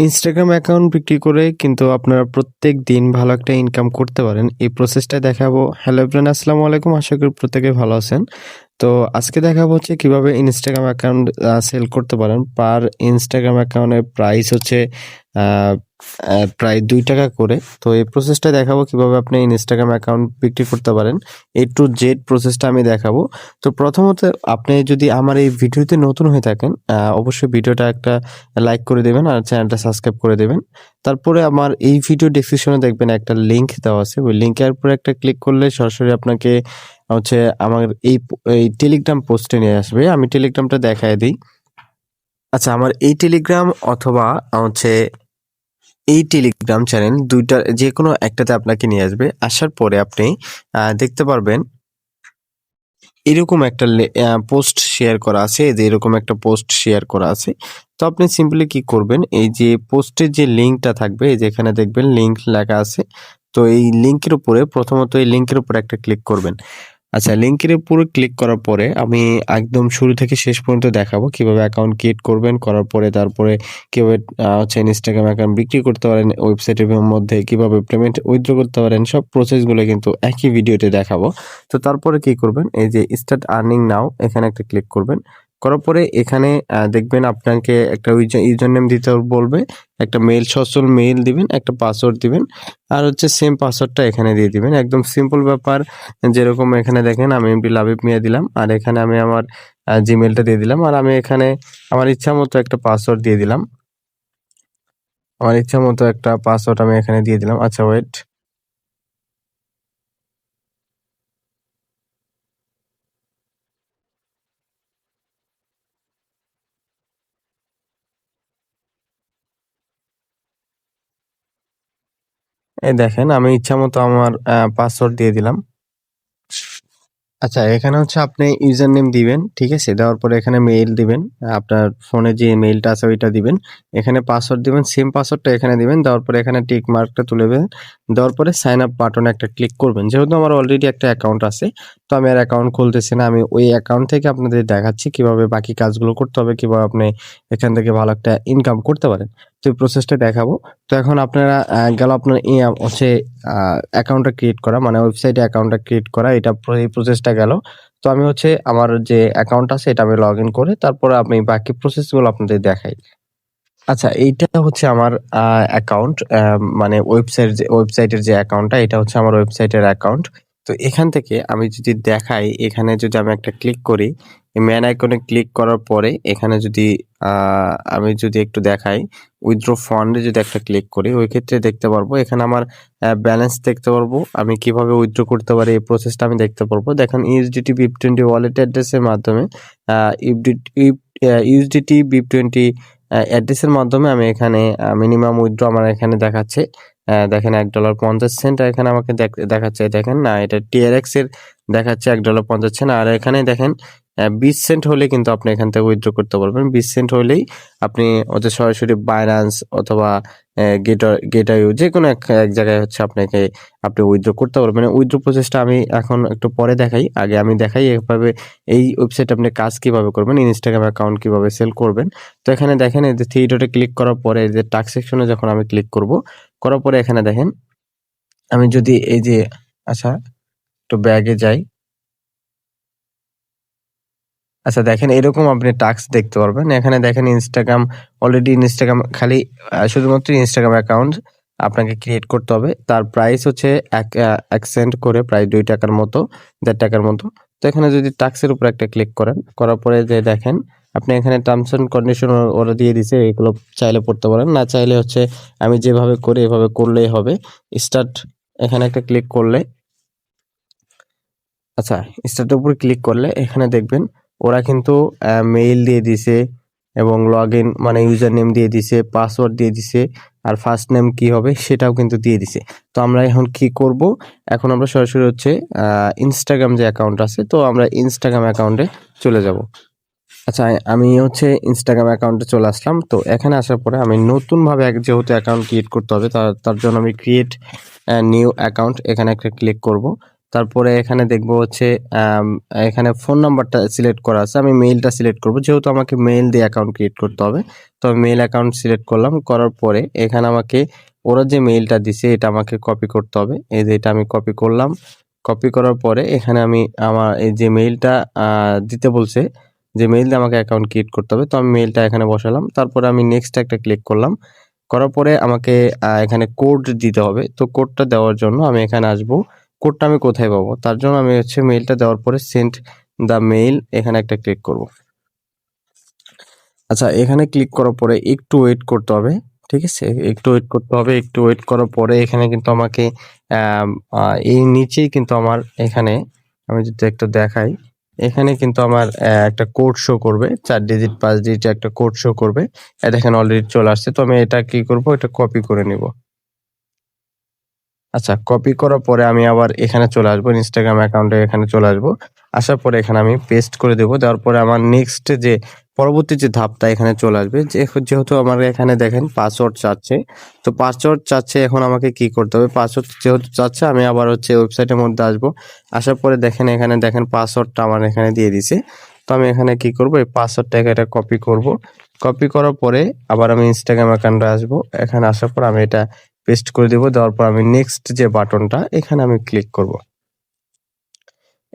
Instagram account বিক্রি করে কিন্তু আপনারা প্রত্যেকদিন ভালো একটা ইনকাম করতে পারেন। এই প্রসেসটা দেখাবো। হ্যালো এভরিওয়ান, আসসালামু আলাইকুম। আশা করি প্রত্যেকেই ভালো আছেন। তো আজকে দেখাবো হচ্ছে কিভাবে ইনস্টাগ্রাম অ্যাকাউন্ট সেল করতে পারেন। পার ইনস্টাগ্রাম অ্যাকাউন্টের প্রাইস হচ্ছে আ প্রায় ৳2 করে। তো এই প্রসেসটা দেখাবো কিভাবে আপনি ইনস্টাগ্রাম অ্যাকাউন্ট বিক্রি করতে পারেন। A to Z প্রসেসটা আমি দেখাবো। তো প্রথমত আপনি যদি আমার এই ভিডিওতে নতুন হয়ে থাকেন, অবশ্যই ভিডিওটা একটা লাইক করে দেবেন আর চ্যানেলটা সাবস্ক্রাইব করে দেবেন। তারপরে আমার এই ভিডিও ডেসক্রিপশনে দেখবেন একটা লিংক দেওয়া আছে। ওই লিংকের উপরে একটা ক্লিক করলে সরাসরি আপনাকে হচ্ছে আমার এই টেলিগ্রাম পোস্টে নিয়ে আসবে। আমি টেলিগ্রামটা দেখায় দেই। আচ্ছা, আমার এই টেলিগ্রাম অথবা হচ্ছে এই টেলিগ্রাম চ্যানেল ২ টার যেকোনো একটাতে আপনাকে নিয়ে আসবে। আসার পরে আপনি দেখতে পারবেন এরকম একটা পোস্ট শেয়ার করা আছে। এই যে এরকম একটা পোস্ট শেয়ার করা আছে। তো আপনি সিম্পলি কি করবেন, এই যে পোস্টের যে লিঙ্কটা থাকবে, এই যে এখানে দেখবেন লিঙ্ক লেখা আছে। তো এই লিঙ্কের উপরে প্রথমত এই লিঙ্কের উপরে একটা ক্লিক করবেন। আচ্ছা, লিঙ্কের উপরে ক্লিক করার পরে আমি একদম শুরু থেকে শেষ পর্যন্ত দেখাবো কিভাবে অ্যাকাউন্ট ক্রিয়েট করবেন। করার পরে তারপরে কিভাবে হচ্ছে ইনস্টাগ্রাম অ্যাকাউন্ট বিক্রি করতে পারেন, ওয়েবসাইটের মধ্যে কিভাবে পেমেন্ট উইথড্র করতে পারেন, সব প্রসেসগুলো কিন্তু একই ভিডিওতে দেখাবো। তো তারপরে কি করবেন, এই যে স্টার্ট আর্নিং নাও এখানে একটা ক্লিক করবেন। করার পরে এখানে দেখবেন আপনাকে একটা ইউজার নেম দিতে বলবে, একটা মেইল সচল মেইল দিবেন, একটা পাসওয়ার্ড দিবেন আর হচ্ছে সেম পাসওয়ার্ডটা এখানে দিয়ে দিবেন। একদম সিম্পল ব্যাপার। যেরকম এখানে দেখেন আমি লাবিব মিয়া দিলাম আর এখানে আমি আমার জিমেইলটা দিয়ে দিলাম আর আমি এখানে আমার ইচ্ছামতো একটা পাসওয়ার্ড দিয়ে দিলাম। আমার ইচ্ছামতো একটা পাসওয়ার্ড আমি এখানে দিয়ে দিলাম। আচ্ছা ওয়েট। এই দেখেন আমি ইচ্ছামতো আমার পাসওয়ার্ড দিয়ে দিলাম। আচ্ছা, এখানে হচ্ছে আপনি ইউজার নেম দিবেন, ঠিক আছে? দেওয়ার পরে এখানে মেইল দিবেন। আপনার ফোনে যে মেইলটা আছে ওইটা দিবেন। এখানে পাসওয়ার্ড দিবেন, সেম পাসওয়ার্ডটা এখানে দিবেন। দেওয়ার পরে এখানে টিক মার্কটা তুলে দেবেন। দেওয়ার পরে সাইন আপ বাটনে একটা ক্লিক করবেন। যেহেতু আমার অলরেডি একটা অ্যাকাউন্ট আছে, তো আমি আর অ্যাকাউন্ট খুলতেছি না। আমি ওই অ্যাকাউন্ট থেকে আপনাদের দেখাচ্ছি কিভাবে বাকি কাজগুলো করতে হবে, কিভাবে আপনি এখান থেকে ভালো একটা ইনকাম করতে পারেন। তো এই প্রসেসটা দেখাবো। তো এখন আপনারা গেল আপনার হচ্ছে অ্যাকাউন্টটা ক্রিয়েট করা, মানে ওয়েবসাইটে অ্যাকাউন্টটা ক্রিয়েট করা, এই প্রসেসটা গেল। তো আমি হচ্ছে আমার যে অ্যাকাউন্ট আছে এটা আমি লগইন করে তারপরে আমি বাকি প্রসেসগুলো আপনাদের দেখাই। আচ্ছা, এইটা হচ্ছে আমার অ্যাকাউন্ট, মানে ওয়েবসাইটের যে অ্যাকাউন্টটা, এটা হচ্ছে আমার ওয়েবসাইটের অ্যাকাউন্ট। তো এখান থেকে আমি যদি দেখাই, এখানে যদি আমি একটা ক্লিক করি, এই ম্যান আইকনে ক্লিক করার পরে এখানে যদি আ আমি যদি একটু দেখাই, উইথড্র ফান্ড এ যদি একটা ক্লিক করি, ওই ক্ষেত্রে দেখতে পারবো এখানে আমার ব্যালেন্স দেখতে পারবো। আমি কিভাবে উইথড্র করতে পারি এই প্রসেসটা আমি দেখতে পারবো। দেখেন USDT BIP20 ওয়ালেট অ্যাড্রেসের মাধ্যমে আ USDT BIP20 অ্যাড্রেসের মাধ্যমে আমি এখানে মিনিমাম উইথড্র আমার এখানে দেখাচ্ছে। দেখেন $1.50 এখানে আমাকে দেখাচ্ছে। দেখেন না, এটা TRX এর দেখাচ্ছে $1.50 আর এখানে দেখেন 20 সেন্ট হলে কিন্তু আপনি এখান থেকে উইথড্র করতে পারবেন। 20 সেন্ট হলেই আপনি ওদের সরাসরি Binance অথবা Getayo যেকোনো এক জায়গায় হচ্ছে আপনি উইথড্র করতে পারবেন। মানে উইথড্র প্রসেসটা আমি এখন একটু পরে দেখাই। আগে আমি দেখাই এভাবে এই ওয়েবসাইটে আপনি কাজ কিভাবে করবেন, ইনস্টাগ্রাম অ্যাকাউন্ট কিভাবে সেল করবেন। তো এখানে দেখেন এই যে 3 ডটে ক্লিক করার পরে এই যে টাস্ক সেকশনে যখন আমি ক্লিক করব, করার পরে এখানে দেখেন আমি যদি এই যে আচ্ছা একটু ব্যাগে যাই। আচ্ছা দেখেন এরকম আপনি টাস্ক দেখতে পারবেন। এখানে দেখেন অলরেডি ইনস্টাগ্রাম খালি শুধুমাত্র ইনস্টাগ্রাম অ্যাকাউন্ট আপনাকে ক্রিয়েট করতে হবে। তার প্রাইস হচ্ছে ১ সেন্ট করে প্রায় ৳2 মতো, ৳১.৫ মতো। তো এখানে যদি টাস্কের উপর একটা ক্লিক করেন, করার পরে যে দেখেন আপনি এখানে টার্মস এন্ড কন্ডিশন ওরা দিয়ে দিছে। এগুলো চাইলে পড়তে পারেন। না চাইলে হচ্ছে আমি যেভাবে করি এভাবে করলেই হবে। স্টার্ট এখানে একটা ক্লিক করলে আচ্ছা, স্টার্টের উপর ক্লিক করলে এখানে দেখবেন ওরা কিন্তু মেইল দিয়ে দিছে এবং লগইন মানে ইউজার নেম দিয়ে দিছে, পাসওয়ার্ড দিয়ে দিছে আর ফার্স্ট নেম কি হবে সেটাও কিন্তু দিয়ে দিছে। তো আমরা এখন কি করব? এখন আমরা সরাসরি হচ্ছে ইনস্টাগ্রাম যে অ্যাকাউন্ট আছে, তো আমরা ইনস্টাগ্রাম অ্যাকাউন্টে চলে যাব। আচ্ছা, আমি হচ্ছে ইনস্টাগ্রাম অ্যাকাউন্টে চলে আসলাম। তো এখানে আসার পরে আমি নতুনভাবে যেহেতু অ্যাকাউন্ট ক্রিয়েট করতে হবে তার জন্য আমি ক্রিয়েট নিউ অ্যাকাউন্ট এখানে একটা ক্লিক করব। তারপরে এখানে দেখবো হচ্ছে এখানে ফোন নাম্বারটা সিলেক্ট করা আছে। আমি মেইলটা সিলেক্ট করব। যেহেতু আমাকে মেইল দিয়ে অ্যাকাউন্ট ক্রিয়েট করতে হবে। তো আমি মেইল অ্যাকাউন্ট সিলেক্ট করলাম। করার পরে এখানে আমাকে ওরা যে মেইলটা দিছে এটা আমাকে কপি করতে হবে। এই যে এটা আমি কপি করলাম। কপি করার পরে এখানে আমি আমার এই যে মেইলটা দিতে বলছে, যে মেইল দিয়ে আমাকে অ্যাকাউন্ট ক্রিয়েট করতে হবে। তো আমি মেইলটা এখানে বসালাম। তারপরে আমি নেক্সট একটা ক্লিক করলাম। করার পরে আমাকে এখানে কোড দিতে হবে। তো কোডটা দেওয়ার জন্য আমি এখানে আসবো। কোডটা আমি কোথায় পাবো? তার জন্য আমি হচ্ছে মেইলটা দেওয়ার পরে সেন্ড দ্য মেইল এখানে একটা ক্লিক করব। আচ্ছা, এখানে ক্লিক করার পরে একটু ওয়েট করতে হবে। ঠিক আছে? একটু ওয়েট করতে হবে। একটু ওয়েট করার পরে এখানে কিন্তু আমাকে এই নিচেই কিন্তু আমার এখানে আমি যদি একটু দেখাই, এখানে কিন্তু আমার একটা কোড শো করবে। ৪ ডিজিট ৫ ডিজিটের একটা কোড শো করবে। দেখেন অলরেডি চলে আসছে। তো আমি এটা কি করব? এটা কপি করে নিব। আচ্ছা, কপি করার পরে আমি আবার এখানে চলে আসবো। Instagram অ্যাকাউন্টে এখানে চলে আসবো। আসার পরে এখানে আমি পেস্ট করে দেব। দেওয়ার পরে আমার নেক্সট যে পরবর্তী যে ধাপটা এখানে চলে আসবে। যেহেতু আমার এখানে দেখেন পাসওয়ার্ড চাচ্ছে। তো পাসওয়ার্ড চাচ্ছে, এখন আমাকে কি করতে হবে? পাসওয়ার্ড যেহেতু চাচ্ছে আমি আবার হচ্ছে ওয়েবসাইটের মধ্যে আসবো। আসার পরে দেখেন এখানে দেখেন পাসওয়ার্ডটা আমার এখানে দিয়ে দিছে। তো আমি এখানে কি করব? এই পাসওয়ার্ডটাকে এটা কপি করব। কপি করার পরে আবার আমি Instagram অ্যাকাউন্টে আসবো। এখানে আসার পর আমি এটা পেস্ট করে দেব। দেওয়ার পর আমি নেক্সট যে বাটনটা এখানে আমি ক্লিক করব।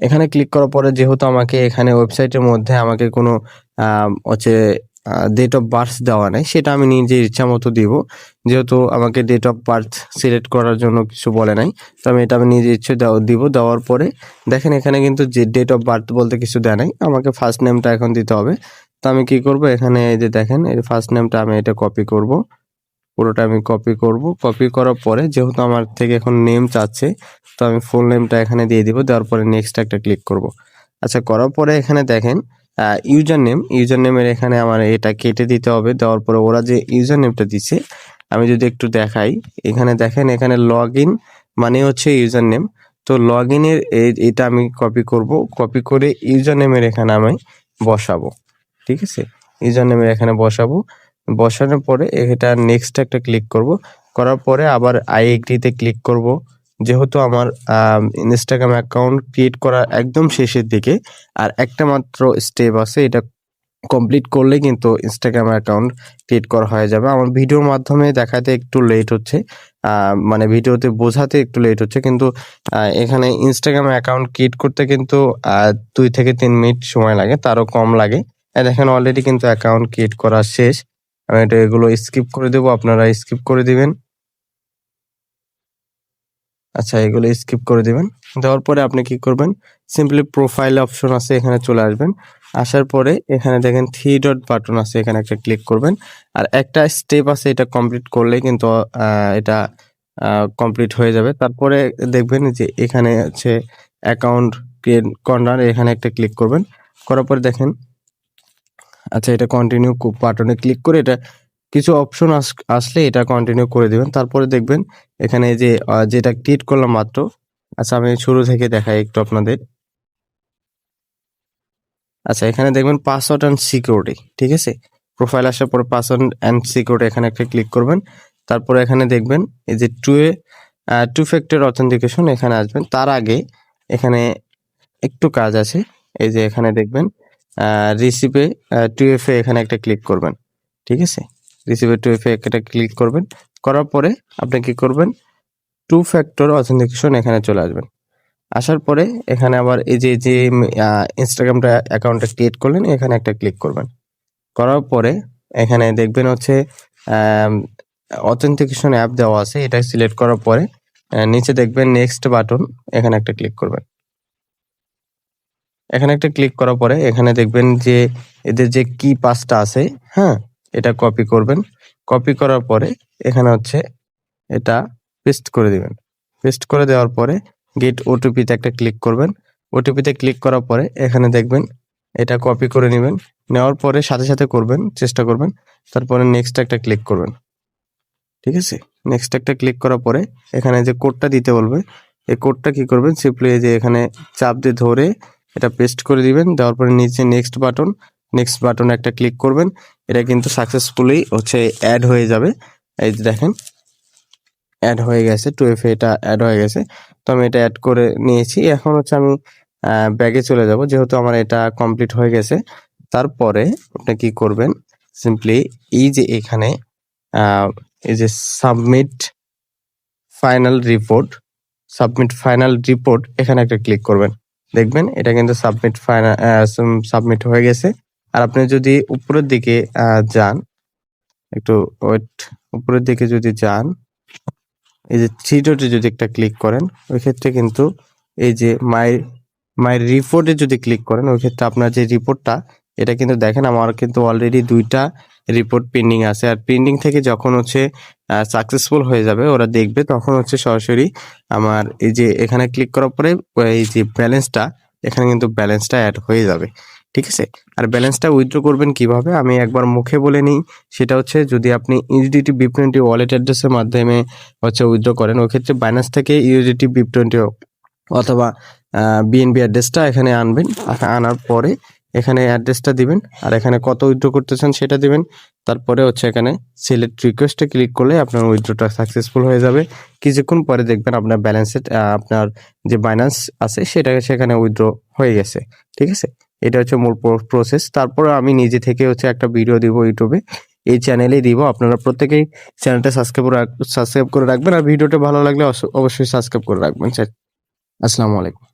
এখানে ক্লিক করার পরে যেহেতু আমাকে এখানে ওয়েবসাইটের মধ্যে আমাকে কোনো হচ্ছে ডেট অফ বার্থ দেওয়া নাই, সেটা আমি নিজের ইচ্ছা মতো দিব। যেহেতু আমাকে ডেট অফ বার্থ সিলেক্ট করার জন্য কিছু বলে নাই, তো আমি এটা নিজের ইচ্ছে দিব। দেওয়ার পরে দেখেন এখানে কিন্তু যে ডেট অফ বার্থ বলতে কিছু দেয় নাই, আমাকে ফার্স্ট নেমটা এখন দিতে হবে। তো আমি কি করব? এখানে এই যে দেখেন এই ফার্স্ট নেমটা আমি এটা কপি করব। পুরোটা আমি কপি করব। কপি করার পরে যেহেতু আমার থেকে এখন নেম চাচ্ছে, তো আমি ফুল নেমটা এখানে দিয়ে দিব। দেওয়ার পরে নেক্সট একটা ক্লিক করব। আচ্ছা, করার পরে এখানে দেখেন ইউজার নেমের এখানে আমার এটা কেটে দিতে হবে। দেওয়ার পরে ওরা যে ইউজার নেমটা দিছে, আমি যদি একটু দেখাই, এখানে দেখেন এখানে লগইন মানে হচ্ছে ইউজার নেম। তো লগইনের এটা আমি কপি করব। কপি করে ইউজার নেমের এখানে আমি বসাবো। ঠিক আছে? ইউজার নেমের এখানে বসাবো। বসানোর পরে এটা নেক্সট একটা ক্লিক করব। করার পরে আবার আই এগ্রি তে ক্লিক করব। যেহেতু আমার Instagram অ্যাকাউন্ট ক্রিয়েট করা একদম শেষের দিকে, আর একটা মাত্র স্টেপ আছে, এটা কমপ্লিট করলেই কিন্তু Instagram অ্যাকাউন্ট ক্রিয়েট করা হয়ে যাবে। আমার ভিডিওর মাধ্যমে দেখাতে একটু লেট হচ্ছে। মানে ভিডিওতে বোঝাতে একটু লেট হচ্ছে। কিন্তু এখানে Instagram অ্যাকাউন্ট ক্রিয়েট করতে কিন্তু ২ থেকে ৩ মিনিট সময় লাগে, তারও কম লাগে। দেখেন অলরেডি কিন্তু অ্যাকাউন্ট ক্রিয়েট করা শেষ। আমি এগুলো স্কিপ করে দেব, আপনারা স্কিপ করে দিবেন। আচ্ছা, এগুলো স্কিপ করে দিবেন। দেওয়ার পরে আপনি কি করবেন? সিম্পলি প্রোফাইল অপশন আছে, এখানে চলে আসবেন। আসার পরে এখানে দেখেন 3 ডট বাটন আছে, এখানে একটা ক্লিক করবেন। আর একটা স্টেপ আছে, এটা কমপ্লিট করলেই কিন্তু এটা কমপ্লিট হয়ে যাবে। তারপরে দেখবেন যে এখানে হচ্ছে অ্যাকাউন্ট ক্রিয়েট কর্নার, এখানে একটা ক্লিক করবেন। করার পরে দেখেন, আচ্ছা এটা কন্টিনিউ বাটনে ক্লিক করে এটা কিছু অপশন আসলে এটা কন্টিনিউ করে দিবেন। তারপরে দেখবেন এখানে যে যেটা ক্রিয়েট করলাম মাত্র। আচ্ছা, আমি শুরু থেকে দেখাই একটু আপনাদের। আচ্ছা, এখানে দেখবেন পাসওয়ার্ড অ্যান্ড সিকিউরিটি, ঠিক আছে? প্রোফাইল আসার পরে পাসওয়ার্ড অ্যান্ড সিকিউরিটি এখানে একটা ক্লিক করবেন। তারপরে এখানে দেখবেন এই যে টু ফ্যাক্টর অথেন্টিকেশন, এখানে আসবেন। তার আগে এখানে একটু কাজ আছে। এই যে এখানে দেখবেন রিসিভে 2FA এখানে একটা ক্লিক করবেন। ঠিক আছে? রিসিভে 2FA একটা ক্লিক করবেন। করার পরে আপনি কি করবেন? টু ফ্যাক্টর অথেন্টিকেশন এখানে চলে আসবেন। আসার পরে এখানে আবার এই যে ইনস্টাগ্রামটা অ্যাকাউন্টটা ক্রিয়েট করলেন, এখানে একটা ক্লিক করবেন। করার পরে এখানে দেখবেন হচ্ছে অথেন্টিকেশন অ্যাপ দেওয়া আছে, এটা সিলেক্ট করার পরে নিচে দেখবেন নেক্সট বাটন, এখানে একটা ক্লিক করবেন। এখানে একটা ক্লিক করার পরে এখানে দেখবেন যে এদের যে কি পাসটা আছে, হ্যাঁ, এটা কপি করবেন। কপি করার পরে এখানে হচ্ছে এটা পেস্ট করে দিবেন। পেস্ট করে দেওয়ার পরে গেট ওটিপিতে একটা ক্লিক করবেন। ওটিপিতে ক্লিক করার পরে এখানে দেখবেন এটা কপি করে নেবেন। নেওয়ার পরে সাথে সাথে করবেন, চেষ্টা করবেন। তারপরে নেক্সট একটা ক্লিক করবেন। ঠিক আছে? নেক্সট একটা ক্লিক করার পরে এখানে যে কোডটা দিতে বলবে, এই কোডটা কি করবেন? সিম্পলি এই যে এখানে চাপ দিয়ে ধরে এটা পেস্ট করে দিবেন। দেওয়ার পরে নিচে নেক্সট বাটনে একটা ক্লিক করবেন। এটা কিন্তু সাকসেসফুলি হচ্ছে অ্যাড হয়ে যাবে। এই যে দেখেন অ্যাড হয়ে গেছে, 2FA এটা অ্যাড হয়ে গেছে। তো আমি এটা অ্যাড করে নিয়েছি। এখন হচ্ছে আমি ব্যাগে চলে যাব, যেহেতু আমার এটা কমপ্লিট হয়ে গেছে। তারপরে আপনি কি করবেন, সিম্পলি এই যে এখানে এই যে সাবমিট ফাইনাল রিপোর্ট, এখানে একটা ক্লিক করবেন। দেখবেন এটা কিন্তু সাবমিট হয়ে গেছে। আর আপনি যদি উপরের দিকে যান, একটু ওয়েট, উপরের দিকে যদি যান, এই যে থ্রি ডটে যদি একটা ক্লিক করেন, ওই ক্ষেত্রে কিন্তু এই যে মাই রিপোর্টে যদি ক্লিক করেন, ওই ক্ষেত্রে আপনার যে রিপোর্টটা, এটা কিন্তু দেখেন আমার কিন্তু অলরেডি 2টা রিপোর্ট পেন্ডিং আছে। আর পেন্ডিং থেকে যখন হচ্ছে সাকসেসফুল হয়ে যাবে, ওরা দেখবে, তখন হচ্ছে সরাসরি আমার এই যে এখানে ক্লিক করার পরে এই যে ব্যালেন্সটা, এখানে কিন্তু ব্যালেন্সটা অ্যাড হয়ে যাবে। ঠিক আছে? আর ব্যালেন্সটা উইথড্র করবেন কিভাবে আমি একবার মুখে বলে নিই। সেটা হচ্ছে, যদি আপনি ইউএসডিটি BIP20 ওয়ালেট অ্যাড্রেসের মাধ্যমে হচ্ছে উইথড্র করেন, ওই ক্ষেত্রে বাইন্যান্স থেকে ইউএসডিটি BIP20 অথবা বিএনবি অ্যাড্রেসটা এখানে আনবেন। আনার পরে এখানে অ্যাড্রেসটা দিবেন, আর এখানে কত উইথড্র করতে চান সেটা দিবেন। তারপরে হচ্ছে এখানে সিলেক্ট রিকোয়েস্টে ক্লিক করলে আপনার উইথড্রটা সাকসেসফুল হয়ে যাবে। কিছুক্ষণ পরে দেখবেন আপনার ব্যালেন্সে আপনার যে বাইন্যান্স আছে সেটা সেখানে উইথড্র হয়ে গেছে। ঠিক আছে? এটা হচ্ছে মূল প্রসেস। তারপরে আমি নিজে থেকে হচ্ছে একটা ভিডিও দিব ইউটিউবে, এই চ্যানেলেই দিব। আপনারা প্রত্যেকেই চ্যানেলটা সাবস্ক্রাইব করে রাখবেন, আর ভিডিওটা ভালো লাগলে অবশ্যই সাবস্ক্রাইব করে রাখবেন। আসসালামু আলাইকুম।